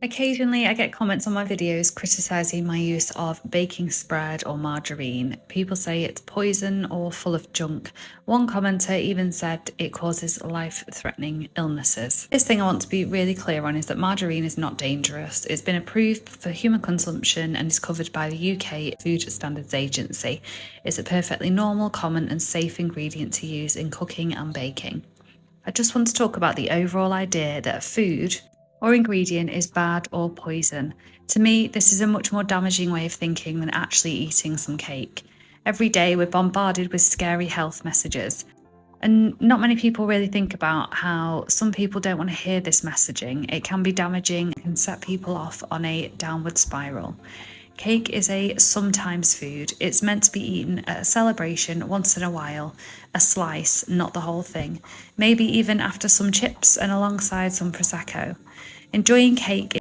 Occasionally, I get comments on my videos criticizing my use of baking spread or margarine. People say it's poison or full of junk. One commenter even said it causes life threatening illnesses. This thing I want to be really clear on is that margarine is not dangerous. It's been approved for human consumption and is covered by the UK Food Standards Agency. It's a perfectly normal, common, and safe ingredient to use in cooking and baking. I just want to talk about the overall idea that a food or ingredient is bad or poison. To me, this is a much more damaging way of thinking than actually eating some cake. Every day we're bombarded with scary health messages. And not many people really think about how some people don't want to hear this messaging. It can be damaging and can set people off on a downward spiral. Cake is a sometimes food. It's meant to be eaten at a celebration once in a while, a slice, not the whole thing. Maybe even after some chips and alongside some Prosecco. Enjoying cake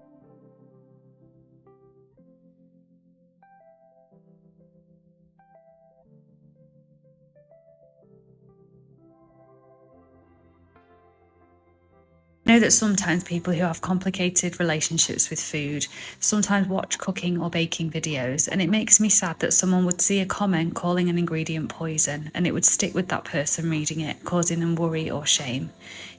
I know that sometimes people who have complicated relationships with food sometimes watch cooking or baking videos, and it makes me sad that someone would see a comment calling an ingredient poison and it would stick with that person reading it, causing them worry or shame.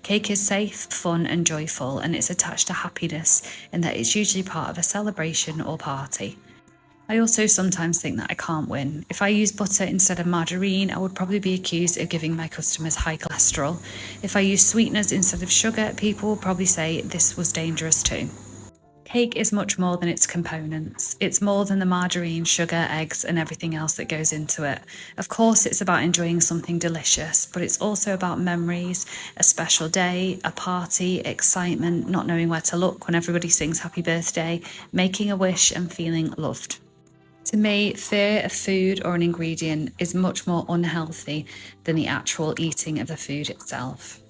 Cake is safe, fun, and joyful, and it's attached to happiness in that it's usually part of a celebration or party. I also sometimes think that I can't win. If I use butter instead of margarine, I would probably be accused of giving my customers high cholesterol. If I use sweeteners instead of sugar, people will probably say this was dangerous too. Cake is much more than its components. It's more than the margarine, sugar, eggs, and everything else that goes into it. Of course, it's about enjoying something delicious, but it's also about memories, a special day, a party, excitement, not knowing where to look when everybody sings happy birthday, making a wish, and feeling loved. To me, fear of food or an ingredient is much more unhealthy than the actual eating of the food itself.